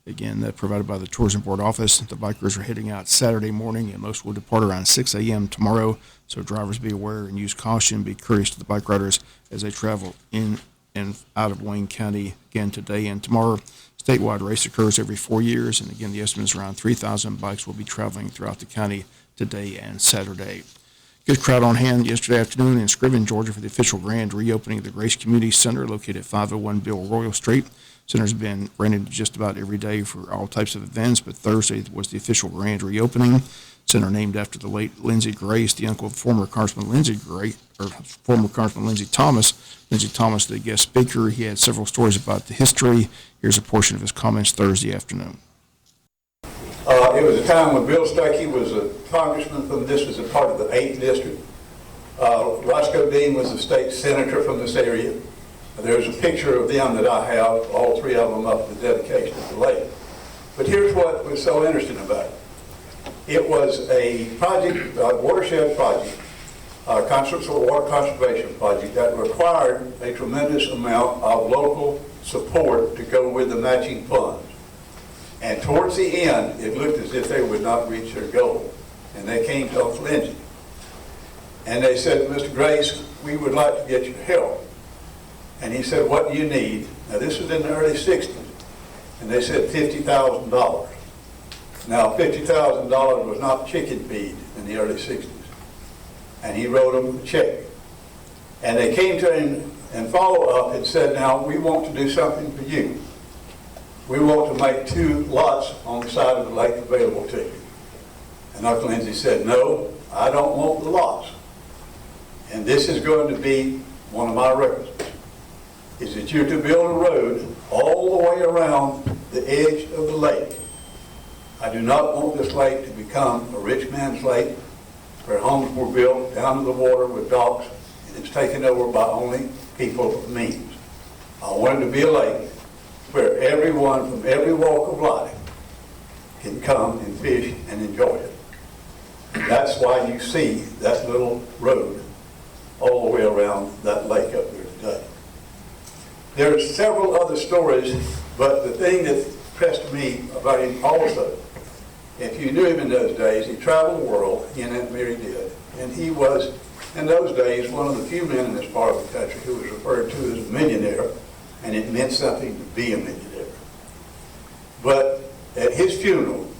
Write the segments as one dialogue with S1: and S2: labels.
S1: Again, that provided by the Tourism Board office. The bikers are heading out Saturday morning, and most will depart around 6 a.m. tomorrow. So drivers be aware and use caution. Be courteous to the bike riders as they travel in and out of Wayne County again today and tomorrow. Statewide race occurs every 4 years, and again, the estimate is around 3,000 bikes will be traveling throughout the county today and Saturday. Good crowd on hand yesterday afternoon in Scriven, Georgia for the official grand reopening of the Grace Community Center located at 501 Bill Royal Street. Center's been rented just about every day for all types of events, but Thursday was the official grand reopening. Center named after the late Lindsey Grace, the uncle of former Congressman Lindsey Thomas. Lindsey Thomas, the guest speaker, he had several stories about the history. Here's a portion of his comments Thursday afternoon.
S2: It was a time when Bill Stuckey was a congressman from this was a part of the 8th district. Roscoe Dean was a state senator from this area. There's a picture of them that I have, all three of them up for the dedication of the lake. But here's what was so interesting about it. It was a project, a watershed project, a water conservation project that required a tremendous amount of local support to go with the matching funds. And towards the end, it looked as if they would not reach their goal. And they came to Lindsey. And they said, Mr. Grace, we would like to get your help. And he said, what do you need? Now, this was in the early 60s. And they said $50,000. Now, $50,000 was not chicken feed in the early 60s. And he wrote them a check. And they came to him and follow up and said, now, we want to do something for you. We want to make 2 lots on the side of the lake available to you. And Uncle Lindsey said, no, I don't want the lots. And this is going to be one of my requisites, is that you're to build a road all the way around the edge of the lake. I do not want this lake to become a rich man's lake where homes were built down to the water with docks and it's taken over by only people of means. I want it to be a lake where everyone from every walk of life can come and fish and enjoy it. And that's why you see that little road all the way around that lake up there today. There are several other stories, but the thing that impressed me about him also, if you knew him in those days, he traveled the world, he and Aunt Mary did, and he was, in those days, one of the few men in this part of the country who was referred to as a millionaire, and it meant something to be a millionaire. But at his funeral,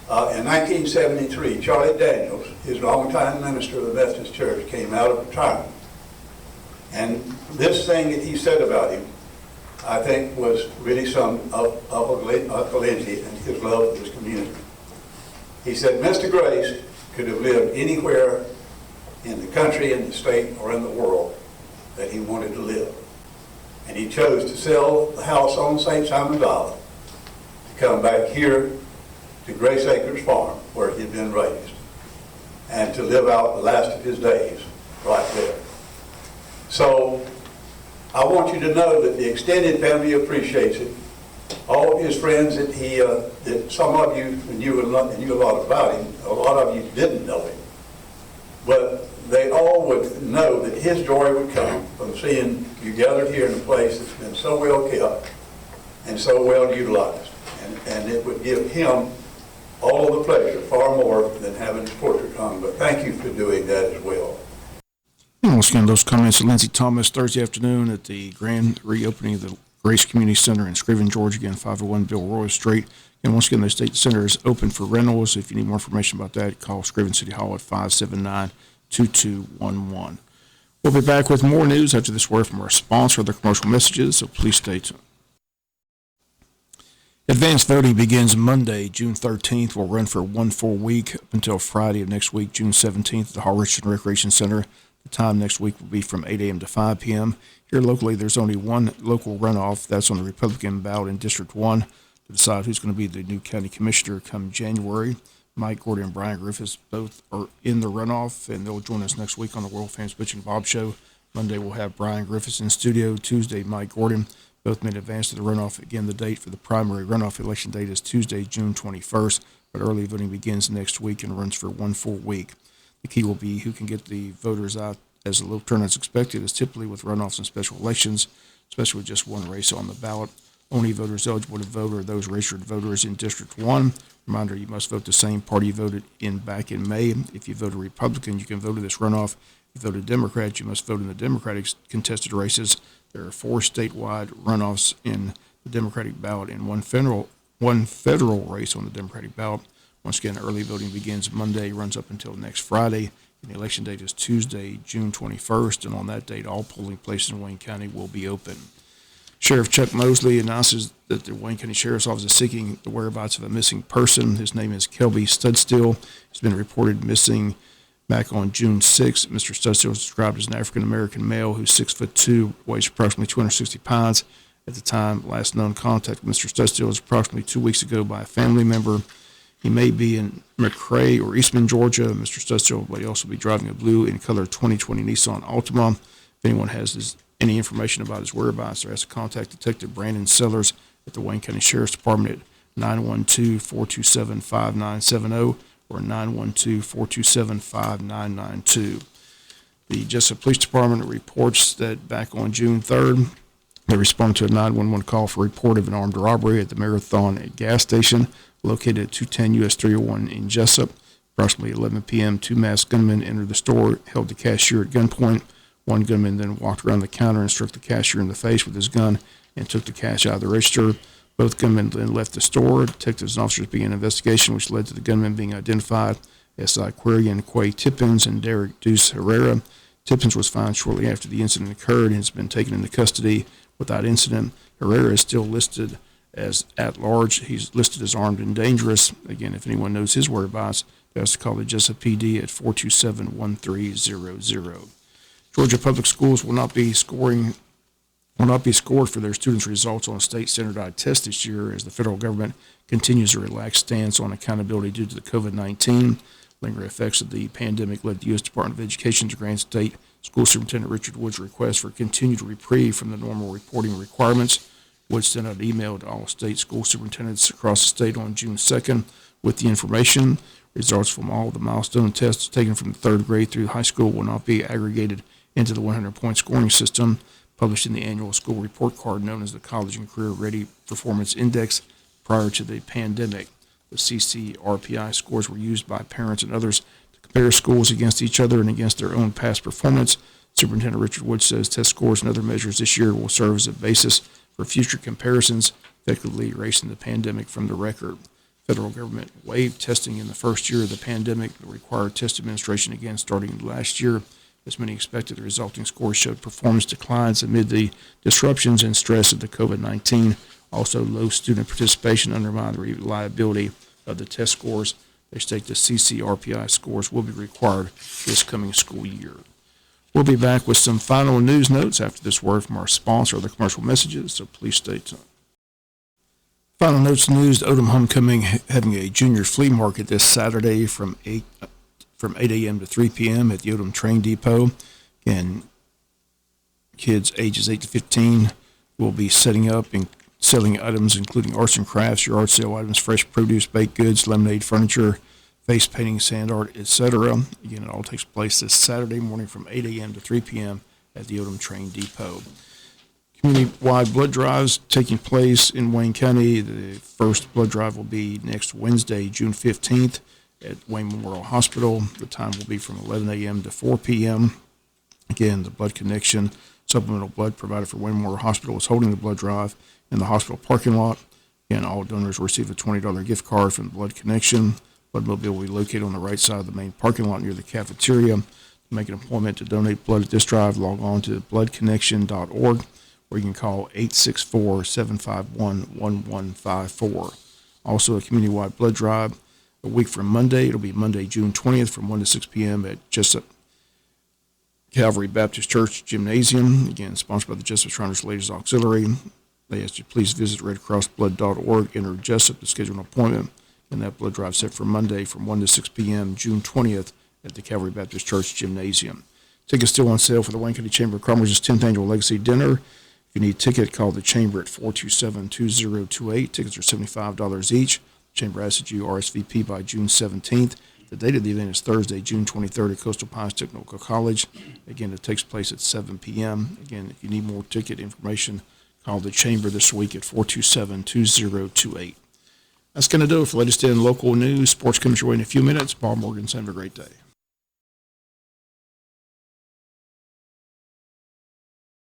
S2: in 1973, Charlie Daniels, his longtime minister of the Methodist Church, came out of retirement. And this thing that he said about him, I think, was really some of Uncle Lindsey and his love of his community. He said, Mr. Grace could have lived anywhere in the country, in the state, or in the world that he wanted to live. And he chose to sell the house on St. Simon's Island to come back here to Grace Acres Farm, where he had been raised, and to live out the last of his days right there. So I want you to know that the extended family appreciates it. All of his friends that that some of you knew a lot about him, a lot of you didn't know him, but they all would know that his joy would come from seeing you gathered here in a place that's been so well kept and so well utilized. And it would give him all of the pleasure, far more than having his portrait hung. But thank you for doing that as well.
S1: And once again, those comments of Lindsey Thomas Thursday afternoon at the grand reopening of the Grace Community Center in Scriven, Georgia, again, 501 Bill Royal Street. And once again, the state center is open for rentals. If you need more information about that, call Scriven City Hall at 579-2211. We'll be back with more news after this word from our sponsor, their commercial messages, so please stay tuned. Advanced voting begins Monday, June 13th. Will run for 1 full week up until Friday of next week, June 17th, at the Hall Richardson Recreation Center. The time next week will be from 8 a.m. to 5 p.m. Here locally, there's only one local runoff. That's on the Republican ballot in District 1 to decide who's going to be the new county commissioner come January. Mike Gordon and Brian Griffiths both are in the runoff, and they'll join us next week on the World Famous Butch and Bob Show. Monday, we'll have Brian Griffiths in studio. Tuesday, Mike Gordon. Both men advanced to the runoff. Again, the date for the primary runoff election date is Tuesday, June 21st, but early voting begins next week and runs for 1 full week. The key will be who can get the voters out as a low turnout is expected, as typically with runoffs and special elections, especially with just one race on the ballot. Only voters eligible to vote are those registered voters in District 1. Reminder, you must vote the same party you voted in back in May. If you voted Republican, you can vote in this runoff. If you voted Democrat, you must vote in the Democratic contested races. There are 4 statewide runoffs in the Democratic ballot and one federal race on the Democratic ballot. Once again, early voting begins Monday, runs up until next Friday, and the election date is Tuesday, June 21st, and on that date, all polling places in Wayne County will be open. Sheriff Chuck Mosley announces that the Wayne County Sheriff's Office is seeking the whereabouts of a missing person. His name is Kelby Studstill. He's been reported missing back on June 6th. Mr. Studstill is described as an African-American male who's 6'2", weighs approximately 260 pounds. At the time, last known contact with Mr. Studstill was approximately 2 weeks ago by a family member. He may be in McRae or Eastman, Georgia. Mr. Studstill may also be driving a blue in color 2020 Nissan Altima. If anyone has any information about his whereabouts, they're asked to contact Detective Brandon Sellers at the Wayne County Sheriff's Department at 912-427-5970 or 912-427-5992. The Jesup Police Department reports that back on June 3rd, they responded to a 911 call for a report of an armed robbery at the Marathon gas station located at 210 US 301 in Jesup. Approximately 11 p.m., 2 masked gunmen entered the store, held the cashier at gunpoint. One gunman then walked around the counter and struck the cashier in the face with his gun and took the cash out of the register. Both gunmen then left the store. Detectives and officers began an investigation, which led to the gunmen being identified as Aquarian Quay Tippins and Derek Deuce Herrera. Tippins was found shortly after the incident occurred and has been taken into custody without incident. Herrera is still listed as at large. He's listed as armed and dangerous. Again, if anyone knows his whereabouts, they have to call the Jesup PD at 427-1300. Georgia Public Schools will not be scored for their students' results on a state standardized test this year as the federal government continues to relax stance on accountability due to the COVID-19. Lingering effects of the pandemic led the U.S. Department of Education to grant State School Superintendent Richard Wood's request for continued reprieve from the normal reporting requirements. Wood sent out an email to all state school superintendents across the state on June 2nd with the information. Results from all the milestone tests taken from the 3rd grade through high school will not be aggregated into the 100-point scoring system published in the annual school report card known as the College and Career Ready Performance Index. Prior to the pandemic, the CCRPI scores were used by parents and others to compare schools against each other and against their own past performance. Superintendent Richard Wood says test scores and other measures this year will serve as a basis for future comparisons, effectively erasing the pandemic from the record. Federal government waived testing in the first year of the pandemic, but required test administration again starting last year. As many expected, the resulting scores showed performance declines amid the disruptions and stress of the COVID-19. Also, low student participation undermined the reliability of the test scores. They state the CCRPI scores will be required this coming school year. We'll be back with some final news notes after this word from our sponsor, the commercial messages, so please stay tuned. Final notes news, Odom Homecoming having a junior flea market this Saturday from 8 a.m. to 3 p.m. at the Odom Train Depot. And kids ages 8 to 15 will be setting up and selling items including arts and crafts, yard sale items, fresh produce, baked goods, lemonade, furniture, face painting, sand art, etc. Again, it all takes place this Saturday morning from 8 a.m. to 3 p.m. at the Odom Train Depot. Community-wide blood drives taking place in Wayne County. The first blood drive will be next Wednesday, June 15th at Wayne Memorial Hospital. The time will be from 11 a.m. to 4 p.m. Again, the Blood Connection supplemental blood provided for Wayne Memorial Hospital is holding the blood drive in the hospital parking lot. Again, all donors will receive a $20 gift card from the Blood Connection. Bloodmobile will be located on the right side of the main parking lot near the cafeteria. To make an appointment to donate blood at this drive, log on to bloodconnection.org, or you can call 864-751-1154. Also, a community-wide blood drive a week from Monday. It'll be Monday, June 20th from 1 to 6 p.m. at Jesup Calvary Baptist Church Gymnasium. Again, sponsored by the Jesup Shriners Ladies Auxiliary. They ask you please visit redcrossblood.org, enter Jesup to schedule an appointment. And that blood drive set for Monday from 1 to 6 p.m. June 20th at the Calvary Baptist Church Gymnasium. Tickets still on sale for the Wayne County Chamber of Commerce's 10th Annual Legacy Dinner. If you need a ticket, call the Chamber at 427-2028. Tickets are $75 each. The Chamber asks that you RSVP by June 17th. The date of the event is Thursday, June 23rd at Coastal Pines Technical College. Again, it takes place at 7 p.m. Again, if you need more ticket information, Call the chamber this week at 427-2028. That's going to do it for latest in local news. Sports comes your way in a few minutes. Bob Morganson, have a great day.